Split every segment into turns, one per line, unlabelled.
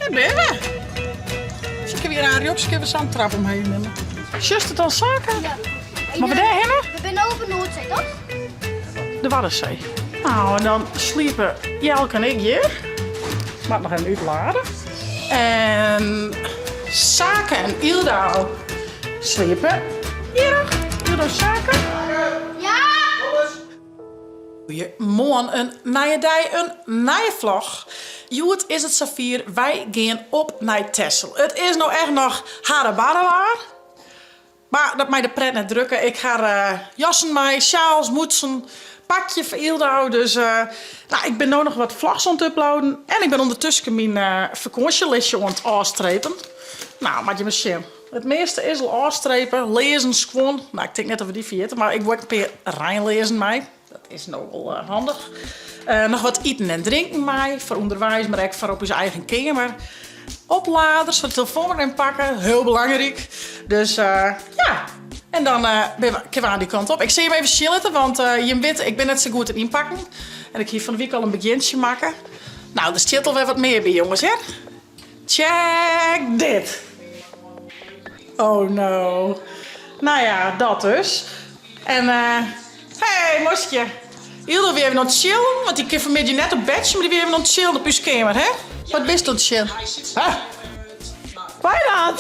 Daar ben we. Dus ik heb weer een op, ik heb een zandtrap omheen nemen. Just het al zaken?
Ja.
Maar we daarheen?
We zijn over Noordzee, toch?
De Waddenzee. Nou, en dan sliepen Jelke en ik hier. Maar nog even uitladen. En Zaken en Ildo sliepen hier. Ildo Zaken.
Ja!
Goedemorgen, een nieuwe dag, een nieuwe vlog. Joet is het Safier, wij gaan op naar Texel. Het is nou echt nog harde barrewaar. Maar dat mij de pret net drukken. Ik ga jassen mij, sjaals, moetsen, pakje voor Ildo. Dus nou, ik ben nu nog wat vlogs aan het uploaden. En ik ben ondertussen mijn vakantielistje aan het afstrepen. Nou, maar je moet zien. Het meeste is al afstrepen, lezen, gewoon. Nou, ik denk net dat we die vergeten, maar ik word een keer reinlezen mij. Dat is nogal handig. Nog wat eten en drinken mij, voor onderwijs, maar ook voor op je eigen kamer. Opladers, voor de telefoon erin pakken, heel belangrijk. Dus ja, en dan ben we aan die kant op. Ik zie hem even chillen, want je weet, ik ben net zo goed in inpakken. En ik hier van de week al een beginnetje maken. Nou, er zit alweer wat meer bij, jongens, hè? Check dit. Oh no. Nou ja, dat dus. En hey, mosje. Hilde weer even aan het chillen, want die keer vanmiddag net op bedje, maar die weer even aan het chillen op je kamer, hè? Wat best aan het chillen? Huh? Waar dat?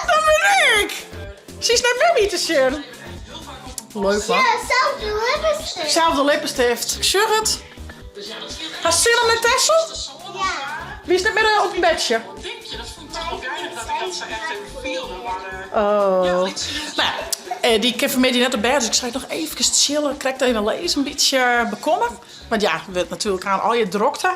Dat ben ik! Ze is net met me te chillen. Leuk, man.
Ja, zelfde lippenstift.
Zelfde lippenstift. Ik zeg het. Ga je chillen met Texel?
Ja.
Wie is net midden op je bedje?
Denk je, dat vond ik toch wel geinig dat ik dat ze echt even viel.
Oh. Nou, die keer vanmiddag net op bed, dus ik zei nog even chillen. Ik krijg even lezen, een beetje bekomen. Want ja, we hebben natuurlijk aan al je drokte.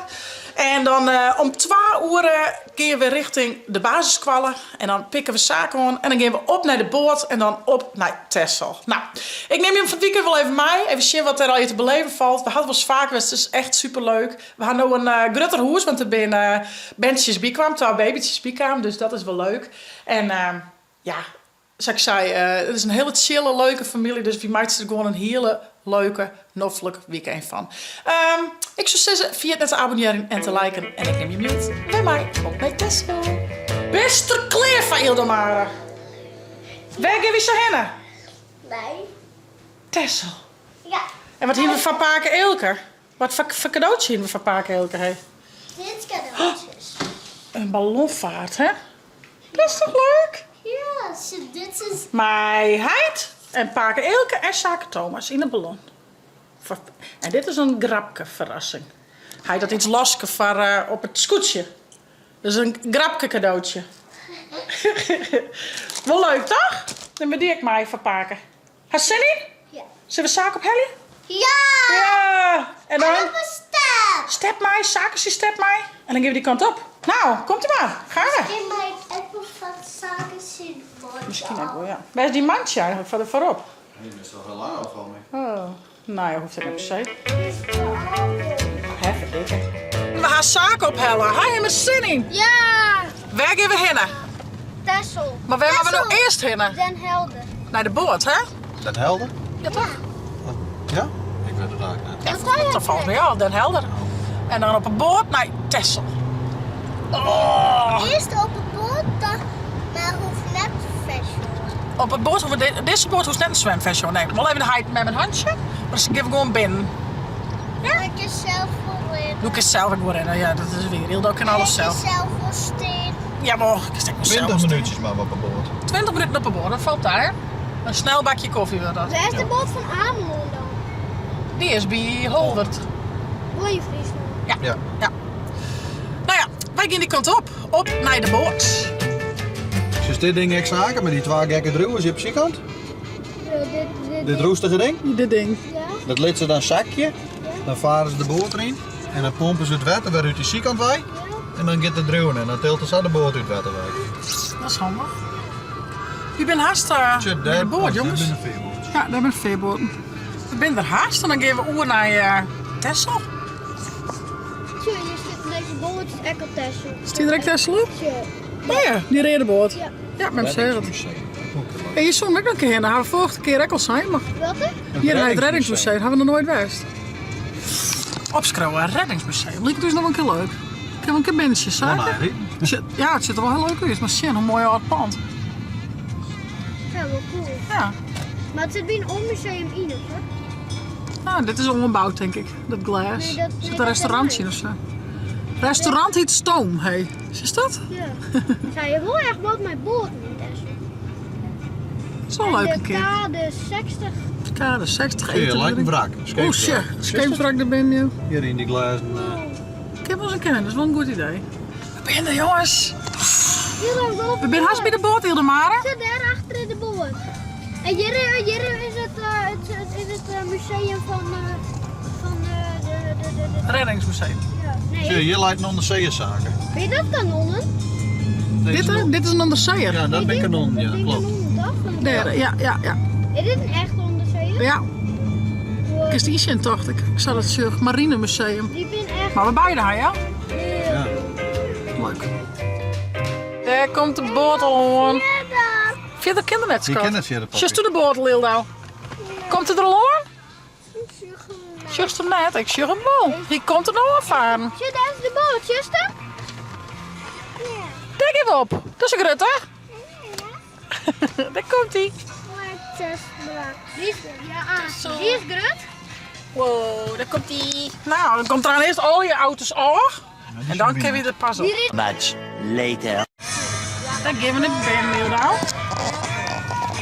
En dan om 2 uur gaan we richting de basiskwallen. En dan pikken we zaken aan. En dan gaan we op naar de boot en dan op naar Texel. Nou, ik neem je van het weekend wel even mee. Even zien wat er al je te beleven valt. We hadden wel eens vaak, het is echt superleuk. We gaan nu een grutter hoes, want er zijn bandjes bijkwam. 2 babytjes bijkwamen, dus dat is wel leuk. En ja, zoals ik zei, het is een hele chille, leuke familie. Dus wie maakt er gewoon een hele leuke, noffelijk weekend van. Ik zou zeggen, via het te abonneren en te liken. En ik neem je mee bij mij op mijn Texel. Beste kleer van Ildemare. Waar gaan we zo heen?
Nee.
Texel.
Ja.
En wat hebben we van Paken Eelker? Wat voor cadeautje hebben we van Paken Eelker? Hey?
Dit cadeautjes.
Een ballonvaart, hè? Dat is toch leuk?
Ja, dit is...
Mijheid en Paken Eelke en Zaken Thomas in een ballon. En dit is een grapke verrassing. Hij had iets lasken voor op het scootje. Dus een grapke cadeautje. Wel leuk, toch? Dan ben ik mij van Paken. Ga je zin in?
Ja.
Zullen we Zaken op Helly?
Ja!
Ja! En dan
En op een stap.
step mij, Zaken step mij. En dan gaan we die kant op. Nou, komt er maar. Gaan we.
In mijn apple van zaken zien.
Misschien ook wel, ja. Waar is die mandje eigenlijk voor voorop?
Die is toch heel lang al van mee.
Oh, nou ja, hoeft het niet per se. Even dikker. We gaan zaken ophellen. Ga je met zin in?
Ja!
Waar gaan we heen?
Texel.
Maar waar gaan we nou eerst heen?
Den Helder.
Naar de boot, hè?
Den Helder?
Ja, toch?
Ja? Ik weet het eigenlijk net.
Ja, dat valt mij al, Den Helder. En dan op een boot naar Texel. Oh.
Eerst op het boot, dan maar hoeft net fashion.
Op een boot, deze boot hoeft net een zwemvestje. Nee, wel even de met mijn handje. Maar dan geef ik gewoon binnen.
Ja? Ik kan zelf voor in.
Doe ik het zelf ook rennen. Ja, dat is weer heel. Dat kan alles zelf.
Ik kan zelf voor steen.
Ja, maar ik stek mezelf.
20 minuutjes maar op een boot.
20 minuten op een boot, dat valt daar. Een snel bakje koffie wil dat.
Waar is de boot van Ameland dan?
Die is bij Holdert.
Mooie Friesland.
Ja.
Ja. Nou ja, wij gaan die kant op. Op naar de boot.
Dus dit ding ik zaken met die 2 gekke druwen op de kant. Dit roestige ding.
Dit ding.
Ja?
Dat liet ze dan zakje. Dan varen ze de boot erin. En dan pompen ze het water weer uit die zijkant bij. En dan gaat de druwen en dan tilt ze de boot uit het water bij.
Dat is handig. Je bent haast bij de boot, jongens.
Dat is een veerboot.
Ja, daar ben veerboten. We zijn er haast en dan gaan we over naar Texel.
Tje, je zit deze boot, het is echt op Texel.
Is die direct Texel op?
Tje.
Oh ja, die redenboot.
Ja.
Ja, met mijn zeggen. En je stond ook nog een keer, daar hebben we vorige keer ook al zijn, maar
Welke?
hier naar het reddingsmuseum hebben we nog nooit geweest. Opschreeuwen, reddingsmuseum. Lijkt dus nog een keer leuk. Ik heb een kabinetje,
Dan
zeg. Ja, het ziet er wel heel leuk uit. Maar zie, een mooi oud pand.
Ja, wel cool.
Ja.
Maar het zit bij een museum in, of wat?
Nou, dit is ongebouwd, denk ik. Dat glas.
Nee, dat-
Zit
nee,
een
dat
restaurant
is
in of zo? Restaurant heet Stoom, hé. Is dat?
Ja. Zij je wel echt wat met boten in Texel.
Dat is wel leuk een
De
keer.
kade 60.
Kade 60
Hier
eten.
lijkt een wrak.
Oeh, shit. Scheepswrak daar ben je.
Hier in die glazen.
Ik heb wel eens een kennen, dat is wel een goed idee. We zijn er, jongens.
Hier dan wel.
We zijn haast bij de boot, Hildemare.
Zit daar achter in de boot. En hier is het museum van de
Reddingsmuseum.
ja.
Zie je,
Nee,
hier lijkt een onderzeeërszaken.
weet je dat kanonnen?
Dit is een onderzeeër.
Ja, dat ben kanon. Ja,
Dat zijn
klopt.
kanonnen, toch? Van-
Daar, ja.
Is dit een echt onderzeeër?
Ja, is die in tocht. Ik zal het zeggen, Marinemuseum.
Die ben echt...
Maar we beide gaan, ja?
Ja.
Leuk. Daar komt de boot al aan.
Ja, daar.
Via de kindernet,
Die
schat.
kennen het via de papier.
Just to de boot, Lildau. Komt het er al aan? Just hem net, ik zeg hem wel. Hier komt er nog afvaren.
Zit daar is de boot, zuster? Ja.
Denk even op. Dat is een grut, hè? Daar komt hij.
Die is grut.
Wow, daar komt hij. Nou, dan komt er aan eerst al je auto's af. En dan kun je er pas op.
Much later.
Dan geven we het binnen, Lildau.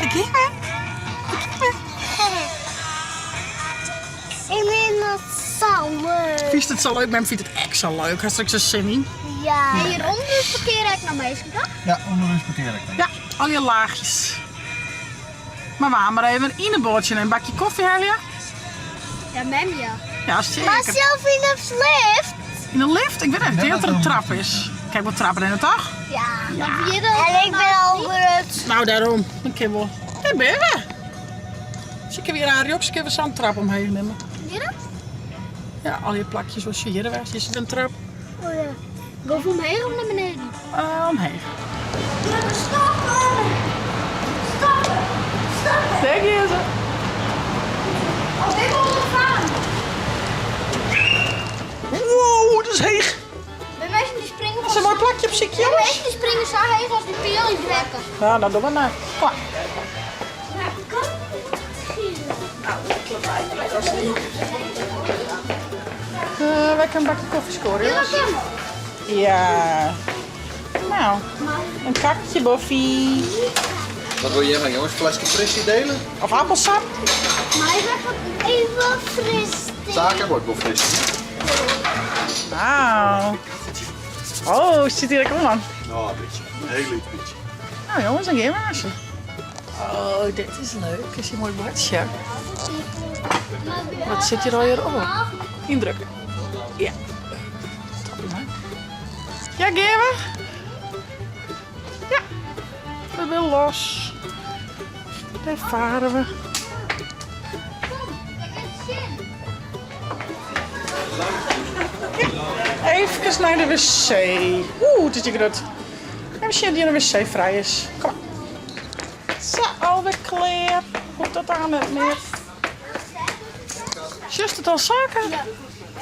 Ik geef het.
Ik vind het zo leuk.
Vies het zo leuk, maar vindt het echt zo leuk. Hij straks een zin in.
Ja. En hieronder is het verkeer naar meisje, toch?
Ja, onderin parkeer ik dan.
Ja, al je laagjes. Maar we gaan maar even in een bootje en een bakje koffie halen.
Ja, mem ja.
Ja, zeker.
Maar zelf in het lift?
In een lift? Ik weet echt niet dat er een trap is. Kijk, wat trappen in het toch?
Ja. En ik ben al grut.
Nou, daarom. Dan kunnen we. Daar ben we. Dus ik heb weer een op, ik heb een zandtrap omheen nemen.
Hier?
Ja, al je plakjes zoals je hier was. Is het een trap?
Oh ja. Go van omheen of naar beneden?
Omheen.
Stoppen! Stoppen! Stoppen!
Daar is ze.
Oh, ik wil gaan.
Wow, dat is heeg.
Bij mensen die springen
Dat is een mooi plakje op zich,
Ja,
jongens.
mensen die springen zo heeg als die peel in trekken.
Nou, dan doen we nou. Klaar. Wij kunnen een bakje koffie scoren, jongens. Ja. Nou, een kakje boffie.
Wat wil jij gaan, jongens? Flesje frissie delen?
Of appelsap.
Maar hij zegt even fris.
Zaken wordt wel frissie.
Nou. Oh, zit hier lekker aan.
Nou, een beetje. Een heel lief beetje.
Nou jongens, dan gaan we maar. Oh, dit is leuk. Is een mooi bordje. Wat zit hier al hier op? Indrukken. Ja. Ja, gaan we? Ja. We willen los. Daar varen we. Even naar de wc. Oeh, het is hier grut. En misschien die een wc vrij is. Kom maar. Zo, alweer klaar. Goed dat aan het meer. Just het al zaken.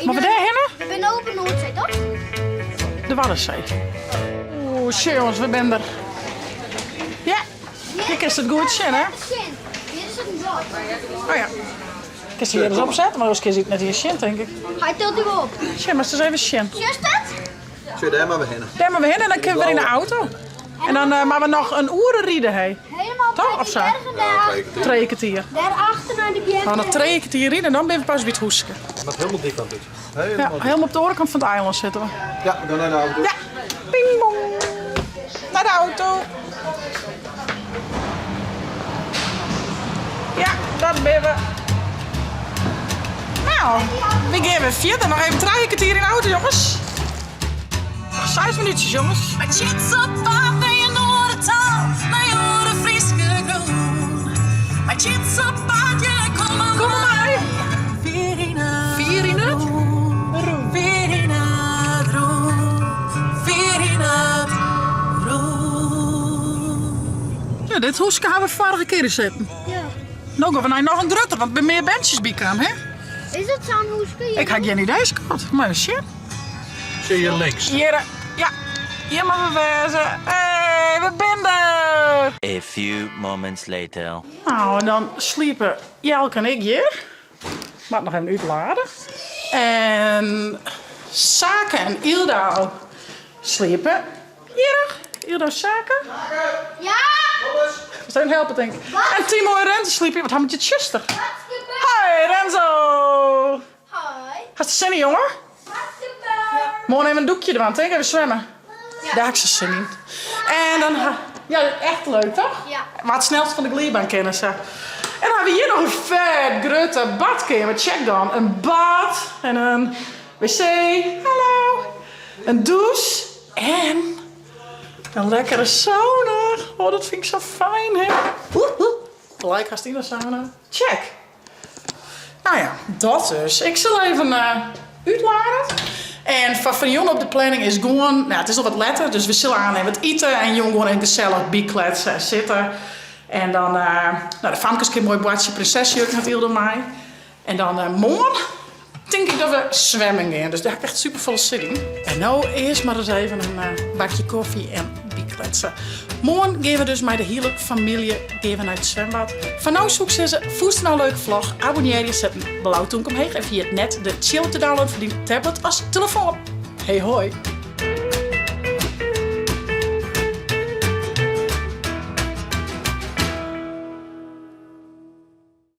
Maar we daarheen?
Ik ben open Noordzee, toch?
De Waddenzee. Oeh, shit jongens, we zijn er. Ja, hier is het goed zien, hè?
Shin. Hier is het een blad.
Oh ja. Ik kan ze hier eens opzetten, maar als ik zit net hier shin, denk ik.
Hij tilt hem op.
Shin, maar het is even shin.
Just het?
Zullen we daar maar beginnen?
Daar maar we heen en dan kunnen we weer in de auto. En dan maar we nog een uur rijden, hé.
Helemaal
Toch,
bij
of
die
zo?
bergen daar.
3 kwartier.
Daarachter naar de
We gaan
bergen.
nog 3 kwartier rijden en dan ben we pas bij het hoesken.
Wat helemaal dik aan het
Ja,
Helemaal
helemaal op de orenkant van het eiland zitten we.
Ja, we gaan naar de auto.
Ja, ping bong. Naar de auto. Ja, dat ben we. Nou, we gaan weer verder. Nog even 3 kwartier in de auto, jongens. Nog 6 minuutjes, jongens.
Maar shit op pad naar je Noordertaal, naar je oren friske groen. Maar shit op pad, je kom maar.
Kom maar.
Weer in het
Vier in het
roen. Weer in het roen. Weer in het roen.
Ja, dit hoesje gaan we vorige keer zitten.
Ja.
Nou gaan we naar nog een drutter, want er meer bandjes bij kwamen, hè?
Is het zo'n hoeske?
Ik had geen idee, schat. Maar shit.
Zie je links.
Hier, ja. Hier maar we wezen. Hé, we zijn er.
A few moments later.
Nou, dan sliepen Jelke en ik hier. Maar nog even uitladen. En Sake en Ildo sliepen hier. Ildo, Sake.
Ja!
We zijn helpen, denk ik. En Timo en Renzo sliepen. Wat hebben we het zuster?
Wat gebeurt?
Hoi, Renzo.
Hoi.
Hast je zin in, jongen?
Wat gebeurt?
Morgen even een doekje ervan, denk ik. Even zwemmen. Daar heb ik ze zin in. En dan... Ja, echt leuk, toch?
Ja.
Maar het snelste van de glijbaan kennen ze. En dan hebben we hier nog een vet grote badkamer. Check dan. Een bad en een wc. Hallo. Een douche. En een lekkere sauna. Oh, dat vind ik zo fijn, hè. Gelijk als die naar sauna. Check. Nou ja, dat dus. Ik zal even uitladen. En van Jon op de planning is gewoon... Nou, het is nog wat later, dus we zullen aannemen het eten. En Jon gewoon een gezellig bikletsen zitten. En dan... de famkes een mooi badje prinsesjurk met Ilde mij. En dan morgen denk ik dat we zwemmen gaan. Dus daar heb ik echt super veel zin in. En nou eerst maar eens even een bakje koffie en bikletsen. Morgen gaan we dus met de hele familie naar het zwembad. Van nou zoek ze voest nou een leuke vlog. Abonneer je, zet een blauwtoenk omheen. En via het net de chill te downloaden voor die tablet als telefoon. Hey hoi!